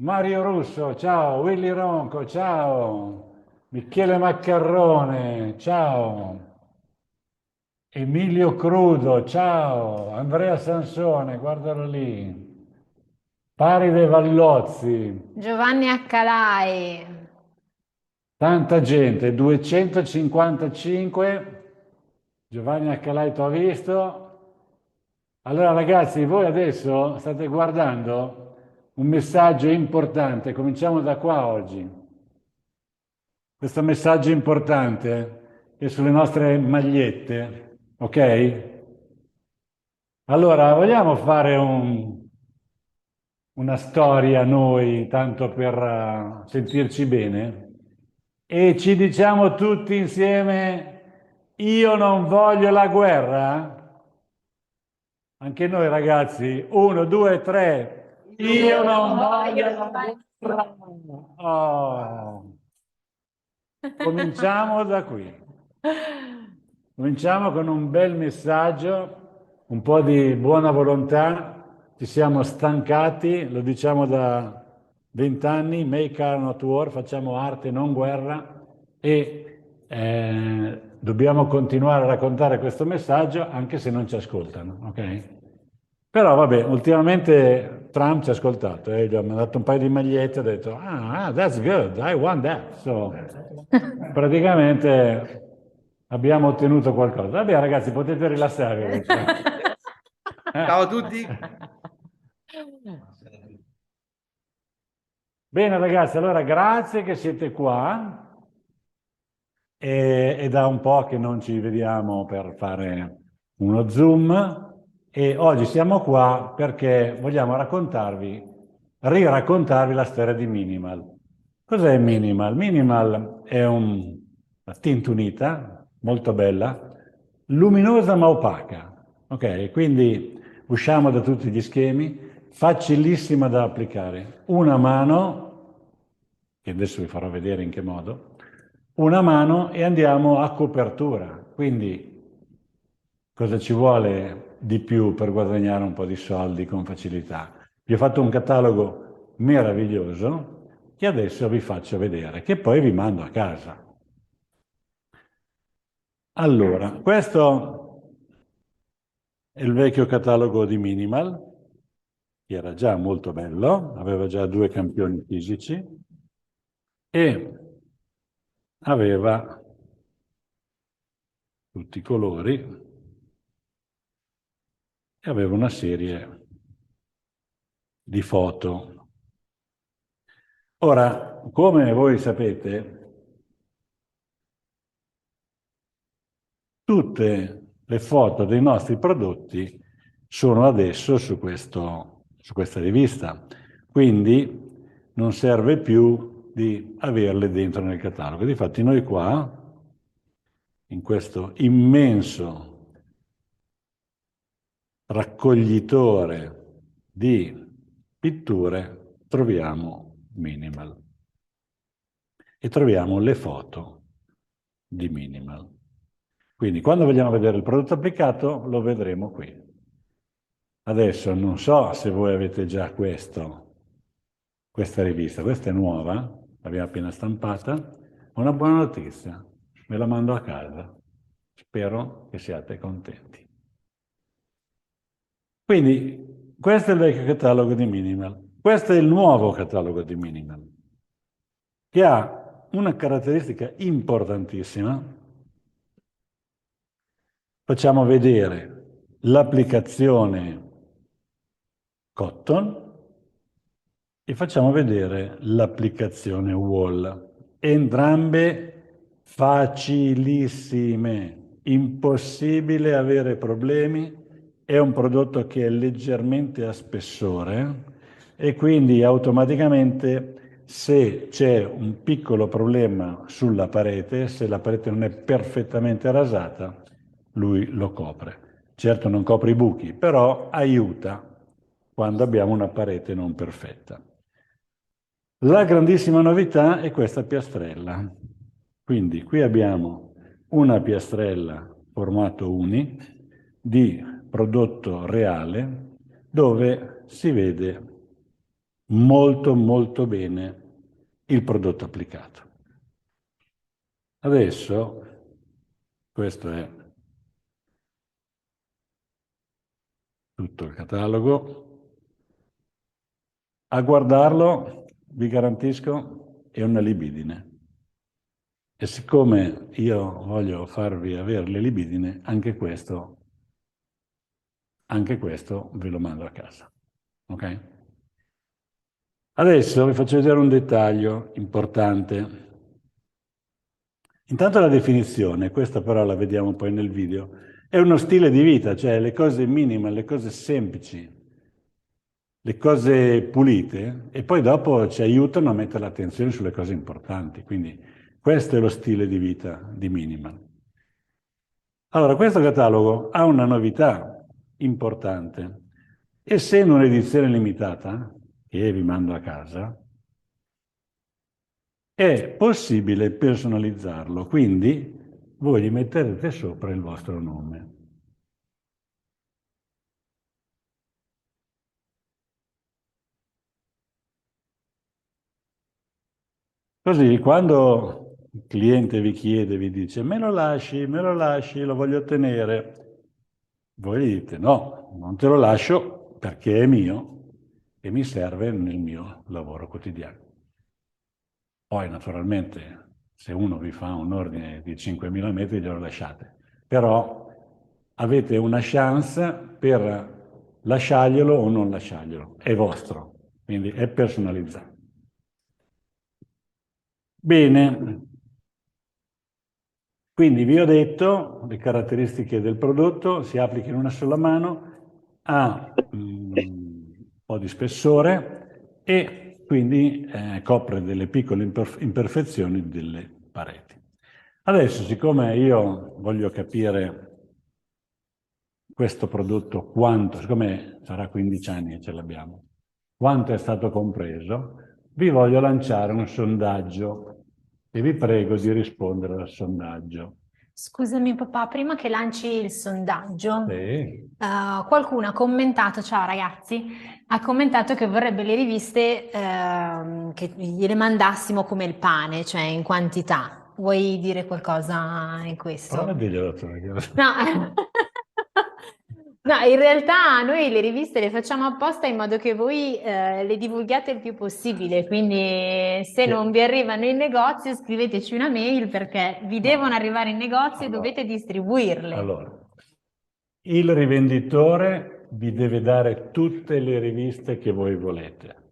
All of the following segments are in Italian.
Mario Russo, ciao, Willy Ronco, ciao, Michele Maccarrone, ciao, Emilio Crudo, ciao, Andrea Sansone, guardalo lì, Paride Vallozzi, Giovanni Accalai, tanta gente, 255, Giovanni Accalai t'ho visto. Allora ragazzi, voi adesso state guardando un messaggio importante, cominciamo da qua oggi. Questo messaggio importante è sulle nostre magliette, ok? Allora, vogliamo fare una storia noi, tanto per sentirci bene? E ci diciamo tutti insieme, io non voglio la guerra? Anche noi ragazzi, uno, due, tre. Io non voglio la guerra. Oh. Cominciamo da qui. Cominciamo con un bel messaggio, un po' di buona volontà. Ci siamo stancati, lo diciamo da 20 anni, make art not war, facciamo arte, non guerra e dobbiamo continuare a raccontare questo messaggio anche se non ci ascoltano, ok? Però vabbè, ultimamente Trump ci ha ascoltato, gli ho mandato un paio di magliette, ho detto, that's good, I want that. So, praticamente abbiamo ottenuto qualcosa. Vabbè ragazzi, potete rilassarvi adesso. Ciao a tutti. Bene ragazzi, allora grazie che siete qua. È da un po' che non ci vediamo per fare uno Zoom e oggi siamo qua perché vogliamo riraccontarvi la storia di Minimal. Cos'è Minimal? Minimal è una tinta unita, molto bella, luminosa ma opaca. Ok, quindi usciamo da tutti gli schemi, facilissima da applicare. Una mano, che adesso vi farò vedere in che modo, una mano e andiamo a copertura. Quindi cosa ci vuole di più per guadagnare un po' di soldi con facilità? Vi ho fatto un catalogo meraviglioso che adesso vi faccio vedere, che poi vi mando a casa. Allora, questo è il vecchio catalogo di Minimal, che era già molto bello, aveva già 2 campioni fisici e aveva tutti i colori e aveva una serie di foto. Ora, come voi sapete, tutte le foto dei nostri prodotti sono adesso su questa rivista, quindi non serve più di averle dentro nel catalogo. Difatti noi qua, in questo immenso raccoglitore di pitture, troviamo Minimal e troviamo le foto di Minimal. Quindi quando vogliamo vedere il prodotto applicato lo vedremo qui. Adesso non so se voi avete già questa rivista, questa è nuova, l'abbiamo appena stampata, ho una buona notizia, me la mando a casa, spero che siate contenti. Quindi questo è il vecchio catalogo di Minimal, questo è il nuovo catalogo di Minimal, che ha una caratteristica importantissima. Facciamo vedere l'applicazione Cotton e facciamo vedere l'applicazione Wall. Entrambe facilissime, impossibile avere problemi. È un prodotto che è leggermente a spessore e quindi automaticamente se c'è un piccolo problema sulla parete, se la parete non è perfettamente rasata, lui lo copre. Certo non copre i buchi, però aiuta quando abbiamo una parete non perfetta. La grandissima novità è questa piastrella. Quindi qui abbiamo una piastrella formato uni di prodotto reale dove si vede molto molto bene il prodotto applicato. Adesso, questo è tutto il catalogo. A guardarlo, vi garantisco, è una libidine. E siccome io voglio farvi avere le libidine, anche questo ve lo mando a casa. Ok? Adesso vi faccio vedere un dettaglio importante. Intanto la definizione, questa però la vediamo poi nel video, è uno stile di vita, cioè le cose minime, le cose semplici, le cose pulite, e poi dopo ci aiutano a mettere l'attenzione sulle cose importanti. Quindi questo è lo stile di vita di Minimal. Allora, questo catalogo ha una novità importante. Essendo un'edizione limitata, che vi mando a casa, è possibile personalizzarlo, quindi voi gli metterete sopra il vostro nome. Così quando il cliente vi chiede, vi dice me lo lasci, lo voglio tenere, voi gli dite no, non te lo lascio perché è mio e mi serve nel mio lavoro quotidiano. Poi naturalmente se uno vi fa un ordine di 5.000 metri glielo lasciate, però avete una chance per lasciarglielo o non lasciarglielo, è vostro, quindi è personalizzato. Bene, quindi vi ho detto le caratteristiche del prodotto, si applica in una sola mano, ha un po' di spessore e quindi copre delle piccole imperfezioni delle pareti. Adesso, siccome io voglio capire questo prodotto quanto, siccome sarà 15 anni che ce l'abbiamo, quanto è stato compreso, vi voglio lanciare un sondaggio e vi prego di rispondere al sondaggio. Scusami papà, prima che lanci il sondaggio, Sì. qualcuno ha commentato, ciao ragazzi, ha commentato che vorrebbe le riviste che gliele mandassimo come il pane, cioè in quantità. Vuoi dire qualcosa in questo? Prova a dirglielo tu. No. No, in realtà noi le riviste le facciamo apposta in modo che voi le divulghiate il più possibile, quindi se non vi arrivano in negozio scriveteci una mail perché vi devono arrivare in negozio e dovete distribuirle. Allora, il rivenditore vi deve dare tutte le riviste che voi volete.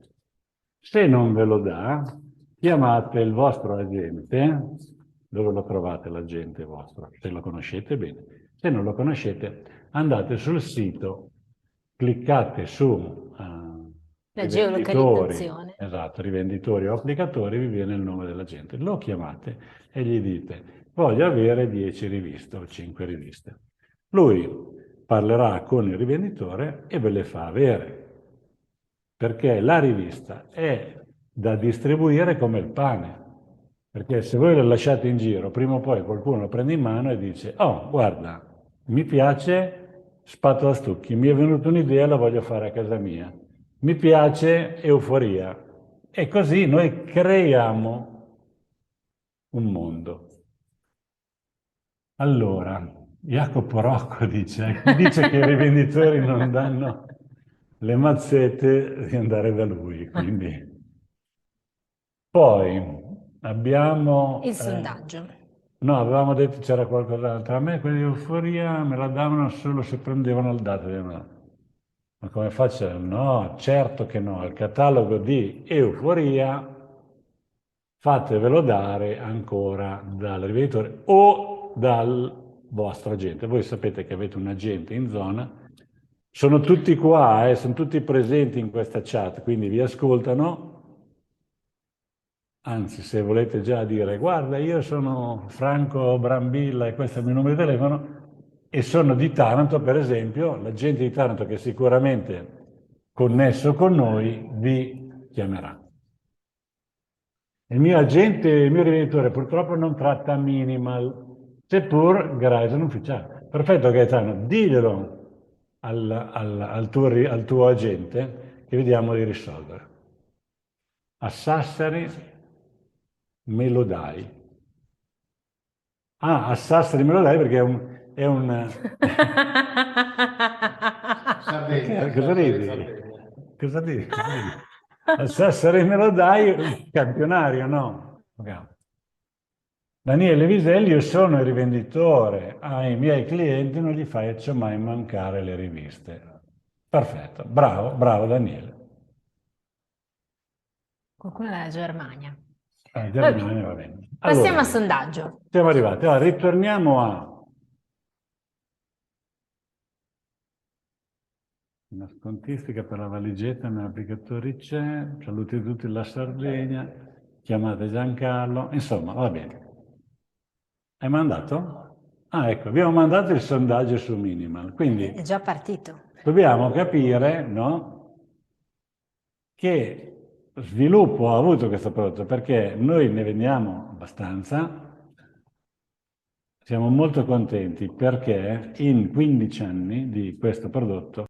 Se non ve lo dà, chiamate il vostro agente. Dove lo trovate l'agente vostro? Se lo conoscete bene. Se non lo conoscete, andate sul sito, cliccate su La rivenditori, geolocalizzazione. esatto, rivenditori o applicatori, vi viene il nome dell'agente. Lo chiamate e gli dite voglio avere 10 riviste o 5 riviste. Lui parlerà con il rivenditore e ve le fa avere, perché la rivista è da distribuire come il pane. Perché se voi lo lasciate in giro, prima o poi qualcuno lo prende in mano e dice oh, guarda, mi piace Spatola Stucchi, mi è venuta un'idea, la voglio fare a casa mia. Mi piace Euforia. E così noi creiamo un mondo. Allora, Jacopo Rocco dice, chi dice che i rivenditori non danno le mazzette di andare da lui, quindi... Poi abbiamo... Il sondaggio. no, avevamo detto c'era qualcos'altro. A me quelli di Euforia me la davano solo se prendevano il dato. Ma come faccio? No, certo che no. Il catalogo di Euforia fatevelo dare ancora dal rivenditore o dal vostro agente. Voi sapete che avete un agente in zona, sono tutti qua, sono tutti presenti in questa chat, quindi vi ascoltano. Anzi, se volete già dire, guarda, io sono Franco Brambilla e questo è il mio numero di telefono e sono di Taranto, per esempio, l'agente di Taranto che è sicuramente connesso con noi vi chiamerà. Il mio agente, il mio rivenditore purtroppo non tratta Minimal, seppur Verizon ufficiale. Perfetto Gaetano, diglielo al tuo agente che vediamo di risolvere. A Sassari me lo dai. Ah, a Sassari me lo dai perché è un... Sardegna, Cosa ridi? Sardegna. Cosa ridi? Cosa ridi? A Sassari me lo dai, un campionario, no? Ok. Daniele Viselli, io sono il rivenditore, ai miei clienti non gli faccio mai mancare le riviste. Perfetto, bravo, bravo Daniele. Qualcuno dalla Germania. Germania, Vabbè, va bene. passiamo Allora, al sondaggio. siamo arrivati. Allora, ritorniamo a una scontistica per la valigetta, navigatori c'è, saluti a tutti la Sardegna, chiamate Giancarlo, insomma, va bene. Hai mandato? Ah, ecco, abbiamo mandato il sondaggio su Minimal, quindi È già partito. dobbiamo capire, no, che sviluppo ha avuto questo prodotto, perché noi ne vendiamo abbastanza, siamo molto contenti perché in 15 anni di questo prodotto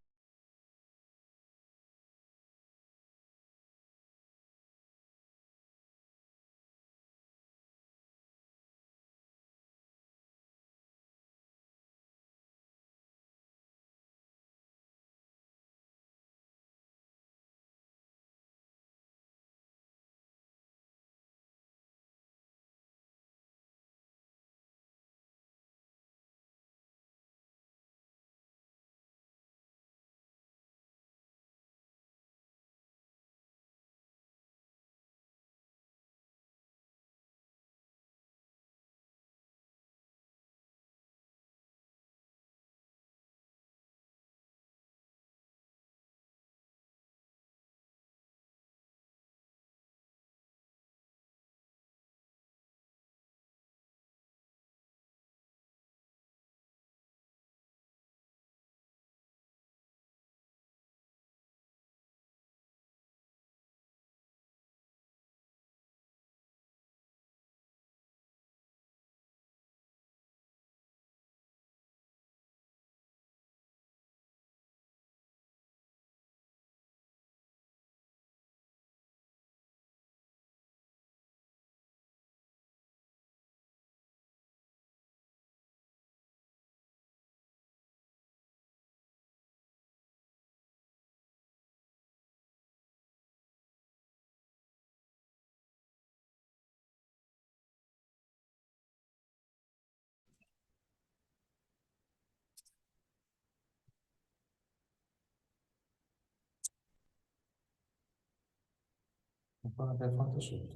Un po' abbiamo fatto sotto.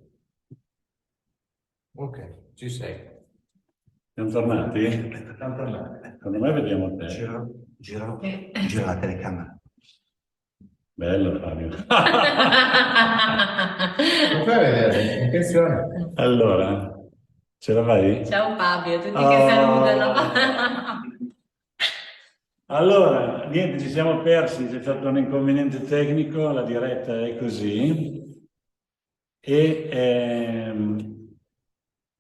Ok, ci sei. siamo tornati? Siamo tornati. Secondo me vediamo te. Gira la telecamera. Bello Fabio. Non fai vedere, attenzione. Allora, ce la fai? Ciao Fabio, tutti Oh. che salutano. Allora, niente, ci siamo persi, c'è stato un inconveniente tecnico, la diretta è così e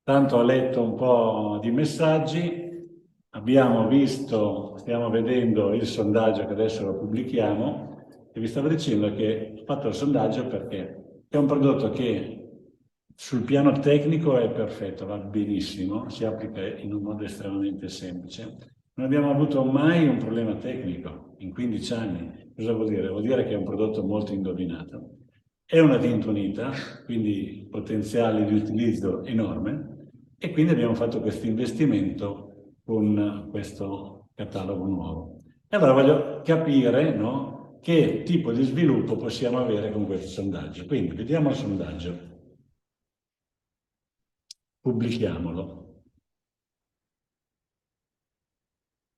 tanto ho letto un po' di messaggi, abbiamo visto, stiamo vedendo il sondaggio che adesso lo pubblichiamo e vi stavo dicendo che ho fatto il sondaggio perché è un prodotto che sul piano tecnico è perfetto, va benissimo, si applica in un modo estremamente semplice. Non abbiamo avuto mai un problema tecnico in 15 anni. Cosa vuol dire? Vuol dire che è un prodotto molto indovinato. È una tinta unita, quindi potenziale di utilizzo enorme, e quindi abbiamo fatto questo investimento con questo catalogo nuovo. E allora voglio capire, no, che tipo di sviluppo possiamo avere con questo sondaggio. Quindi vediamo il sondaggio. Pubblichiamolo.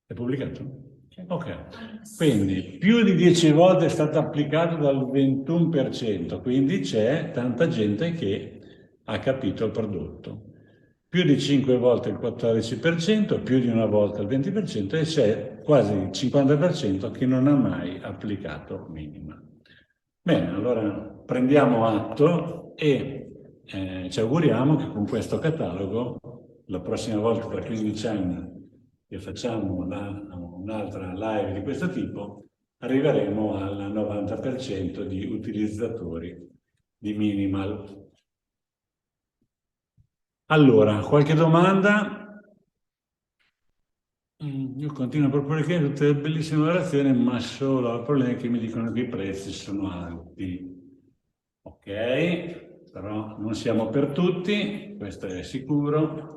È pubblicato? Ok, quindi più di 10 volte è stato applicato dal 21%, quindi c'è tanta gente che ha capito il prodotto. Più di 5 volte il 14%, più di una volta il 20% e c'è quasi il 50% che non ha mai applicato minima. Bene, allora prendiamo atto e ci auguriamo che con questo catalogo, la prossima volta tra 15 anni che facciamo un'altra live di questo tipo, arriveremo al 90% di utilizzatori di Minimal. Allora, qualche domanda? Io continuo a proporre che tutte le bellissime orazioni, ma solo il problema è che mi dicono che i prezzi sono alti. Ok, però non siamo per tutti, questo è sicuro.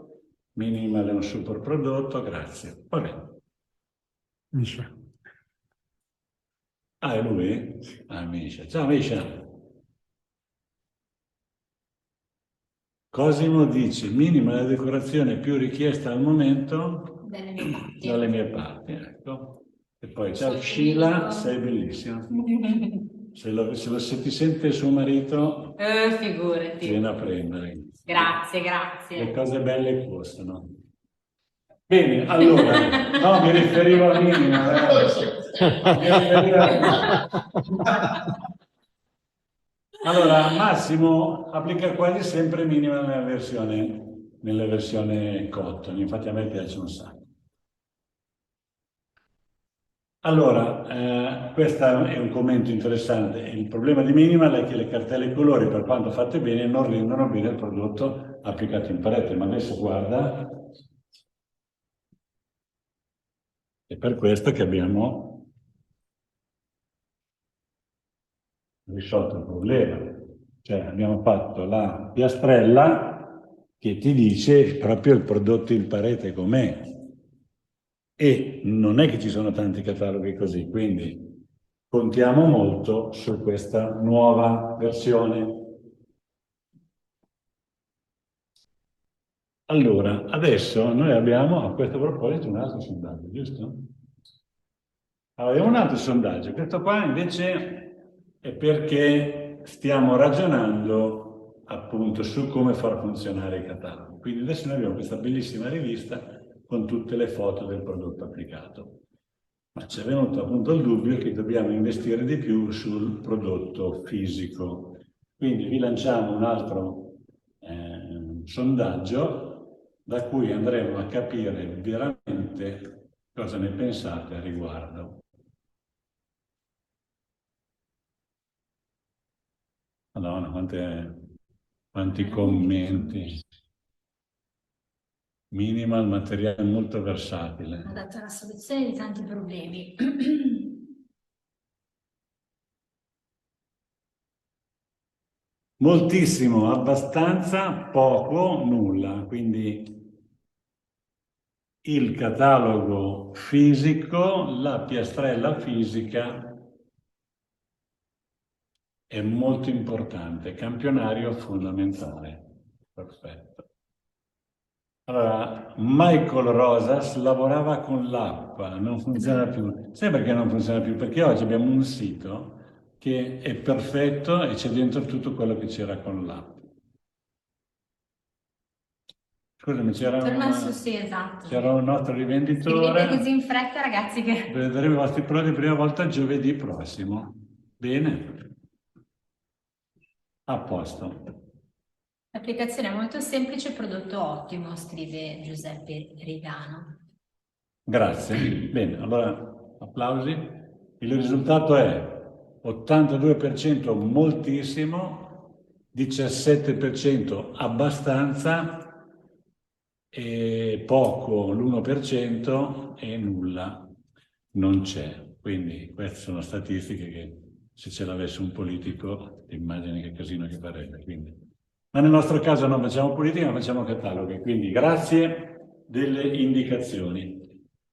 Minimal è un super prodotto, grazie. Va bene. Misha. Ah, è lui? Ah, Misha. Ciao Misha. Cosimo dice, minima la decorazione più richiesta al momento dalle mie parti. Ecco. E poi, ciao Sheila, sei bellissima. Se ti sente suo marito, figurati. viene a prendere. Grazie, grazie. Le cose belle costano. Bene, allora, no, mi riferivo a minima. Allora, Massimo applica quasi sempre minima nella versione Cotton, infatti a me piace un sacco. Allora, questo è un commento interessante. Il problema di Minimal è che le cartelle colori, per quanto fatte bene, non rendono bene il prodotto applicato in parete. Ma adesso guarda, è per questo che abbiamo risolto il problema. Cioè abbiamo fatto la piastrella che ti dice proprio il prodotto in parete com'è. E non è che ci sono tanti cataloghi così, quindi contiamo molto su questa nuova versione. Allora, adesso noi abbiamo a questo proposito un altro sondaggio, giusto? Allora, abbiamo un altro sondaggio. Questo qua invece è perché stiamo ragionando appunto su come far funzionare i cataloghi. Quindi adesso noi abbiamo questa bellissima rivista con tutte le foto del prodotto applicato. Ma ci è venuto appunto il dubbio che dobbiamo investire di più sul prodotto fisico. Quindi vi lanciamo un altro sondaggio da cui andremo a capire veramente cosa ne pensate a riguardo. Madonna, quanti commenti. Minimal, materiale molto versatile. Ha dato la soluzione di tanti problemi. Moltissimo, abbastanza, poco, nulla. Quindi il catalogo fisico, la piastrella fisica è molto importante, campionario fondamentale. Perfetto. Allora, Michael Rosas lavorava con l'app, non funziona più. Sai perché non funziona più? Perché oggi abbiamo un sito che è perfetto e c'è dentro tutto quello che c'era con l'app. Scusami, Sì, esatto. c'era un nostro rivenditore. Scrivete così in fretta, ragazzi, che... Vedremo i vostri prodotti prima volta giovedì prossimo. Bene? A posto. L'applicazione è molto semplice, prodotto ottimo, scrive Giuseppe Rigano. Grazie. Bene, allora applausi. Il risultato è 82% moltissimo, 17% abbastanza, e poco l'1% e nulla non c'è. Quindi queste sono statistiche che se ce l'avesse un politico immagini che casino che farebbe. Quindi. Ma nel nostro caso non facciamo politica, ma facciamo cataloghi. Quindi grazie delle indicazioni.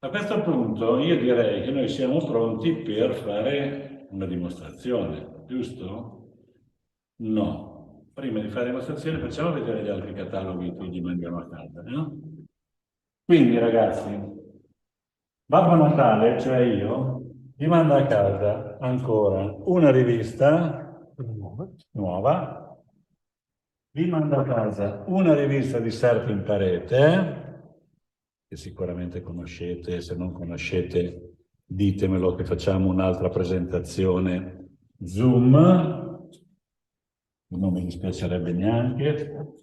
A questo punto io direi che noi siamo pronti per fare una dimostrazione, giusto? No. Prima di fare la dimostrazione facciamo vedere gli altri cataloghi che gli mandiamo a casa, no? Quindi ragazzi, Babbo Natale, cioè io, vi mando a casa ancora una rivista nuova, vi mando a casa una rivista di Sarto in parete, che sicuramente conoscete, se non conoscete ditemelo che facciamo un'altra presentazione Zoom, non mi dispiacerebbe neanche.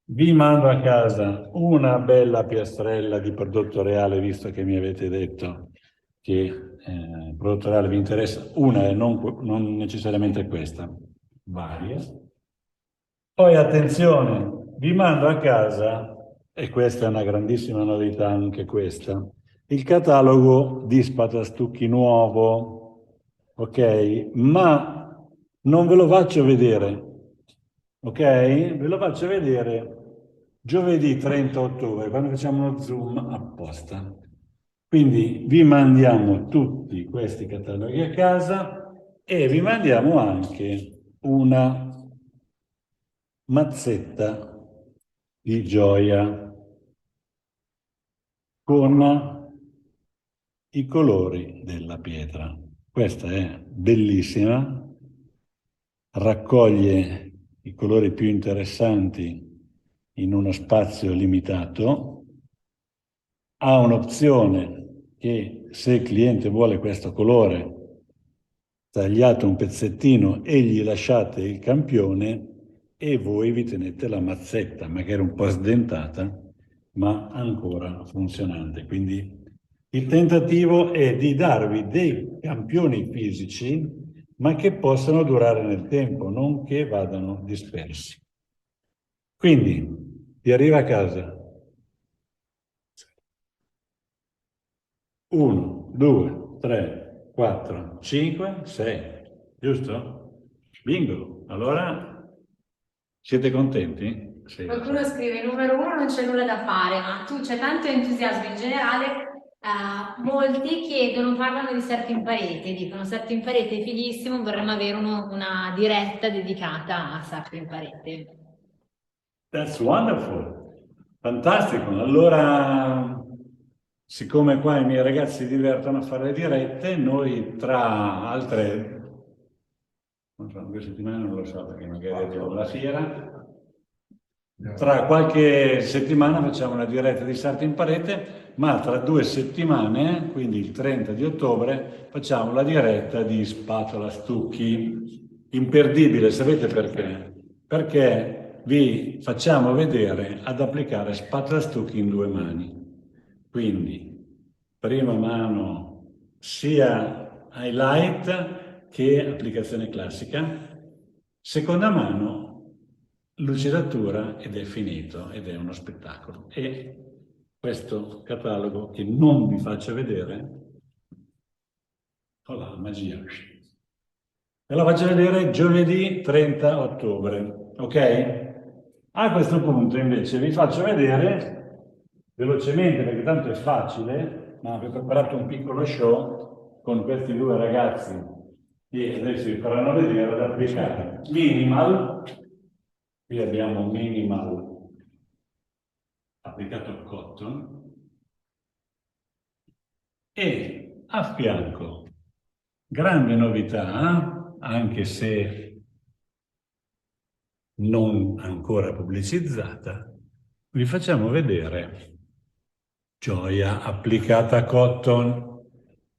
Vi mando a casa una bella piastrella di prodotto reale, visto che mi avete detto che il prodotto reale vi interessa, una e non necessariamente questa, varie. Poi attenzione, vi mando a casa, e questa è una grandissima novità anche questa, il catalogo di Spatastucchi nuovo, ok? Ma non ve lo faccio vedere, ok? Ve lo faccio vedere giovedì 30 ottobre, quando facciamo uno Zoom apposta. Quindi vi mandiamo tutti questi cataloghi a casa e vi mandiamo anche una mazzetta di gioia con i colori della pietra. Questa è bellissima, raccoglie i colori più interessanti in uno spazio limitato, ha un'opzione che se il cliente vuole questo colore, tagliate un pezzettino e gli lasciate il campione e voi vi tenete la mazzetta, magari un po' sdentata, ma ancora funzionante. Quindi il tentativo è di darvi dei campioni fisici, ma che possano durare nel tempo, non che vadano dispersi. Quindi ti arriva a casa 1, 2, 3, 4, 5, 6, giusto? Bingo! Allora, siete contenti? Sì. Qualcuno scrive numero 1 non c'è nulla da fare, ma tu c'è tanto entusiasmo in generale. Molti chiedono, parlano di Sarto in Parete, dicono Sarto in Parete è fighissimo, vorremmo avere una diretta dedicata a Sarto in Parete. That's wonderful! Fantastico! Allora, siccome qua i miei ragazzi si divertono a fare le dirette, noi tra altre, non so, 2 settimane non lo so perché magari arrivo la fiera, tra qualche settimana facciamo una diretta di Sarto in Parete, ma tra 2 settimane, quindi il 30 di ottobre, facciamo la diretta di Spatola Stucchi. Imperdibile, sapete perché? Perché vi facciamo vedere ad applicare Spatola Stucchi in 2 mani. Quindi, prima mano sia highlight che applicazione classica, seconda mano lucidatura ed è finito, ed è uno spettacolo. E questo catalogo che non vi faccio vedere, oh la magia, ve lo faccio vedere giovedì 30 ottobre, ok? A questo punto invece vi faccio vedere velocemente, perché tanto è facile, ma vi ho preparato un piccolo show con questi 2 ragazzi che adesso vi faranno vedere ad applicare minimal. Qui abbiamo minimal applicato a cotton e a fianco, grande novità, anche se non ancora pubblicizzata, vi facciamo vedere gioia applicata a cotton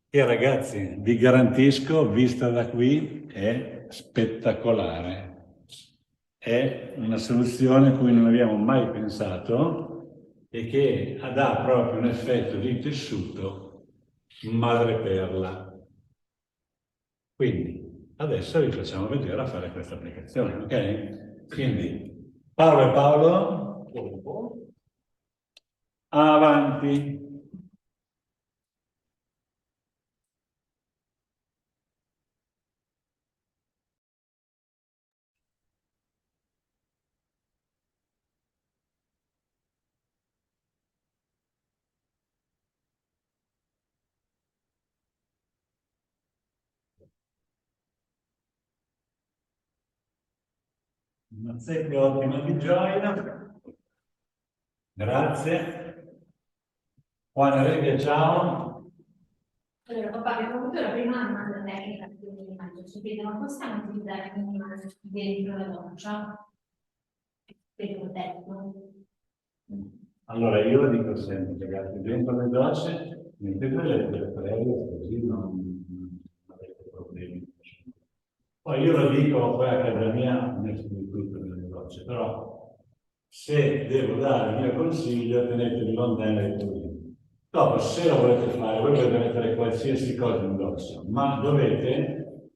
e ragazzi vi garantisco, vista da qui, è spettacolare. È una soluzione a cui non abbiamo mai pensato e che dà proprio un effetto di tessuto madreperla. Quindi adesso vi facciamo vedere a fare questa applicazione, ok? Quindi Paolo e Paolo, avanti. Una zecca ottima di gioia. Grazie. Juan Enrique, ciao. Allora, papà, abbiamo avuto la prima domanda tecnica che ci chiedono, ma possiamo utilizzare il dentro la doccia per il protetto? Allora, io lo dico sempre, ragazzi, dentro le docce mettete le lettere previe, così non avete problemi. Poi io lo dico, poi a casa mia metto di tutto nelle docce, però se devo dare il mio consiglio, tenetevi lontano dai tuoi. Dopo, se lo volete fare, voi potete mettere qualsiasi cosa in doccia, ma dovete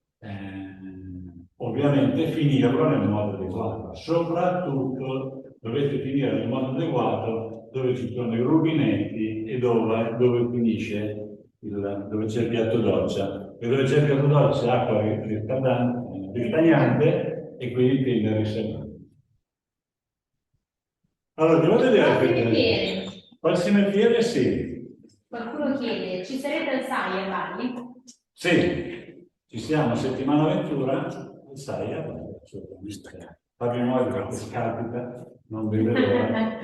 ovviamente finirlo nel modo adeguato. Soprattutto dovete finire nel modo adeguato dove ci sono i rubinetti e dove finisce dove c'è il piatto doccia. E dove c'è il piatto doccia c'è acqua ristagnante e quindi tende a riservare. Allora, devo vedere farsi nel piede, sì. Qualcuno chiede, ci sarete al SAI a Bali? Sì, ci siamo settimana avventura, al SAI a Bali, assolutamente. Fabio Noi perché scapita, non vede l'ora.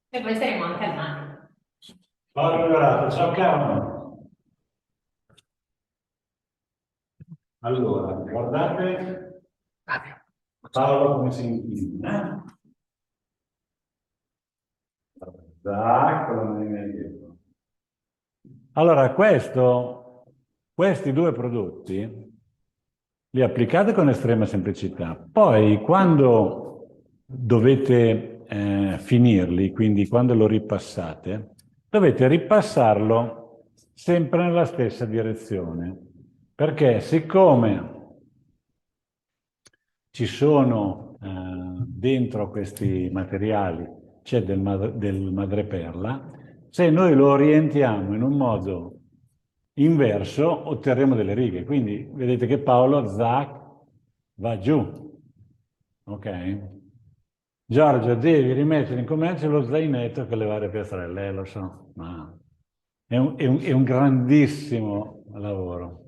E poi saremo anche al mare. Paolo Dorato, ciao caro. Allora, guardate Paolo come si inchina. Allora, questi due prodotti li applicate con estrema semplicità. Poi, quando dovete finirli, quindi quando lo ripassate, dovete ripassarlo sempre nella stessa direzione. Perché siccome ci sono dentro questi materiali, c'è del madreperla, se noi lo orientiamo in un modo inverso otterremo delle righe. Quindi vedete che Paolo zac va giù. Ok? Giorgio, devi rimettere in commercio lo zainetto con le varie piastrelle, lo so, ma è un grandissimo lavoro.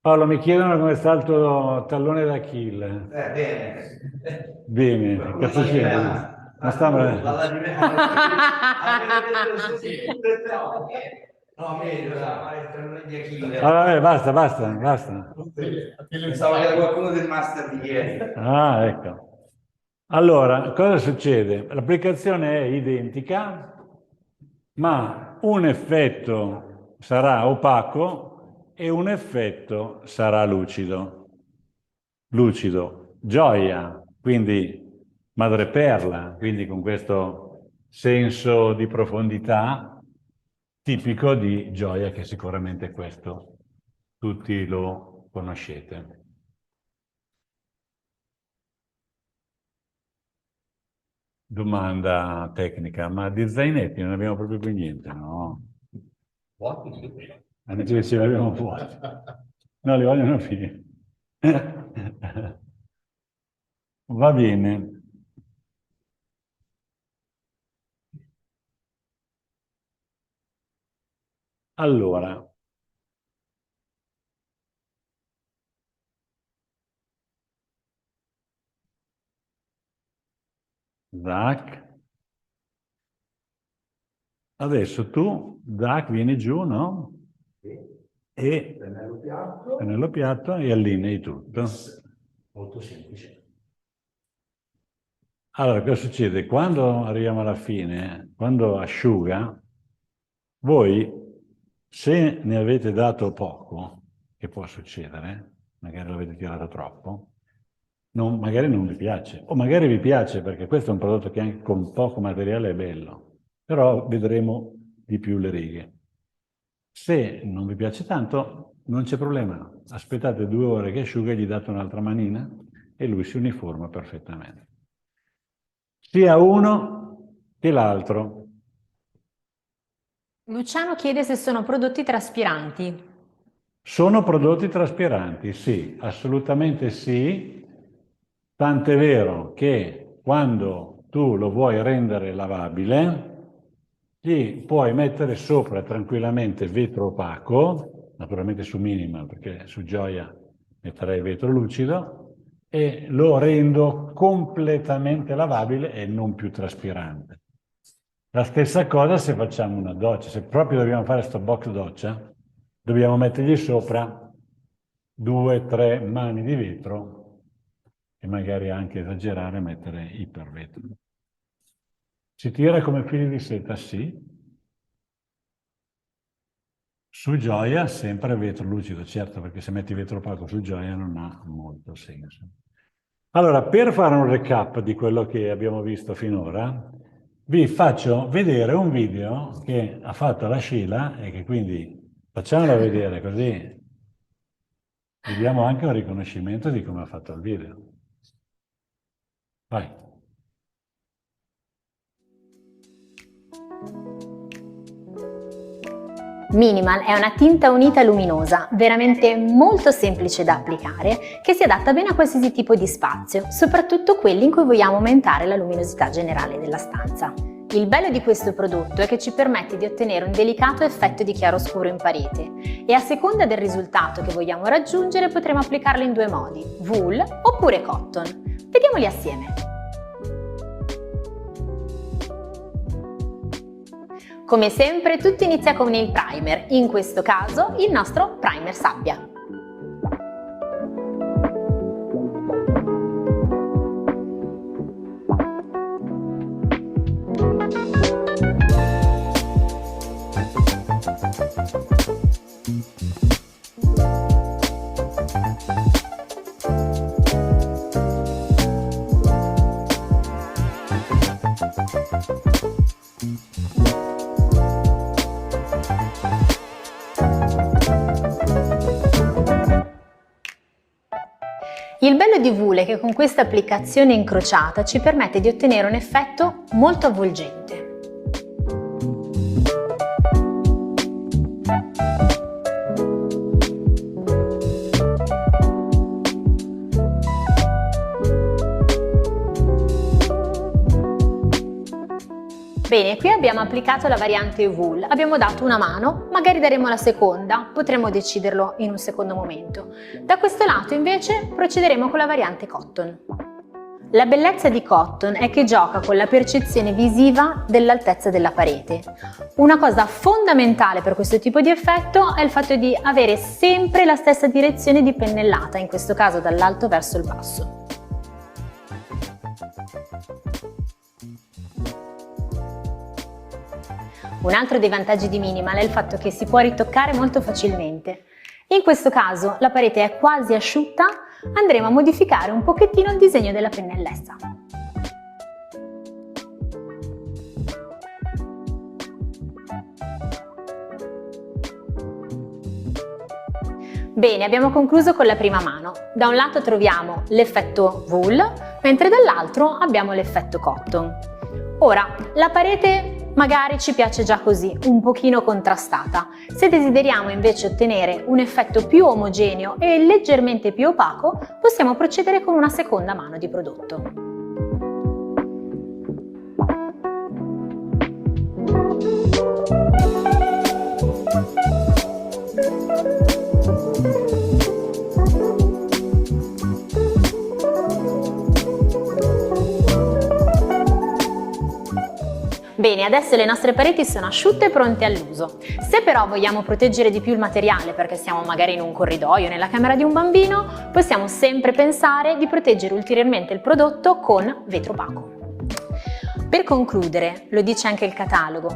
Paolo, mi chiedono come sta il tuo tallone d'Achille. Bene. Bene, cazzo c'è? Ma sta bene. No, meglio, dai, il tallone di Achille. Vabbè, basta. Pensavo che era qualcuno del master di ieri. Ah, ecco. Allora, cosa succede? L'applicazione è identica, ma un effetto sarà opaco e un effetto sarà lucido. Lucido, gioia, quindi madreperla, quindi con questo senso di profondità tipico di gioia, che sicuramente questo tutti lo conoscete. Domanda tecnica, ma di zainetti non abbiamo proprio più niente, no? Vuoti? Invece ce l'abbiamo vuoti. No, li vogliono finire. Va bene. Allora, Zach. Adesso tu, Zach, vieni giù, no? E pennello piatto e allinei tutto. Molto semplice. Allora, cosa succede? Quando arriviamo alla fine, quando asciuga, voi, se ne avete dato poco, che può succedere, magari l'avete tirato troppo, magari non vi piace, o magari vi piace perché questo è un prodotto che anche con poco materiale è bello, però vedremo di più le righe. Se non vi piace tanto, non c'è problema, aspettate 2 ore che asciuga e gli date un'altra manina e lui si uniforma perfettamente. Sia uno che l'altro. Luciano chiede se sono prodotti traspiranti. Sono prodotti traspiranti, sì, assolutamente sì, tant'è vero che quando tu lo vuoi rendere lavabile, gli puoi mettere sopra tranquillamente vetro opaco, naturalmente su minimal, perché su Gioia metterei vetro lucido, e lo rendo completamente lavabile e non più traspirante. La stessa cosa se facciamo una doccia, se proprio dobbiamo fare sto box doccia, dobbiamo mettergli sopra 2-3 mani di vetro e magari anche esagerare e mettere ipervetro. Si tira come fili di seta? Sì. Su Gioia sempre vetro lucido, certo, perché se metti vetro opaco su Gioia non ha molto senso. Allora, per fare un recap di quello che abbiamo visto finora, vi faccio vedere un video che ha fatto la Sheila e che quindi facciamolo vedere così gli diamo anche un riconoscimento di come ha fatto il video. Vai. Minimal è una tinta unita luminosa, veramente molto semplice da applicare, che si adatta bene a qualsiasi tipo di spazio, soprattutto quelli in cui vogliamo aumentare la luminosità generale della stanza. Il bello di questo prodotto è che ci permette di ottenere un delicato effetto di chiaroscuro in parete e a seconda del risultato che vogliamo raggiungere potremo applicarlo in due modi, wool oppure cotton. Vediamoli assieme. Come sempre tutto inizia con il primer, in questo caso il nostro primer sabbia. Il bello di wool è che con questa applicazione incrociata ci permette di ottenere un effetto molto avvolgente. Bene, qui abbiamo applicato la variante wool, abbiamo dato una mano, magari daremo la seconda, potremo deciderlo in un secondo momento. Da questo lato invece procederemo con la variante cotton. La bellezza di cotton è che gioca con la percezione visiva dell'altezza della parete. Una cosa fondamentale per questo tipo di effetto è il fatto di avere sempre la stessa direzione di pennellata, in questo caso dall'alto verso il basso. Un altro dei vantaggi di Minimal è il fatto che si può ritoccare molto facilmente. In questo caso la parete è quasi asciutta, andremo a modificare un pochettino il disegno della pennellessa. Bene, abbiamo concluso con la prima mano. Da un lato troviamo l'effetto wool, mentre dall'altro abbiamo l'effetto cotton. Ora, la parete magari ci piace già così, un pochino contrastata. Se desideriamo invece ottenere un effetto più omogeneo e leggermente più opaco, possiamo procedere con una seconda mano di prodotto. Bene, adesso le nostre pareti sono asciutte e pronte all'uso. Se però vogliamo proteggere di più il materiale perché siamo magari in un corridoio, nella camera di un bambino, possiamo sempre pensare di proteggere ulteriormente il prodotto con vetro opaco. Per concludere, lo dice anche il catalogo,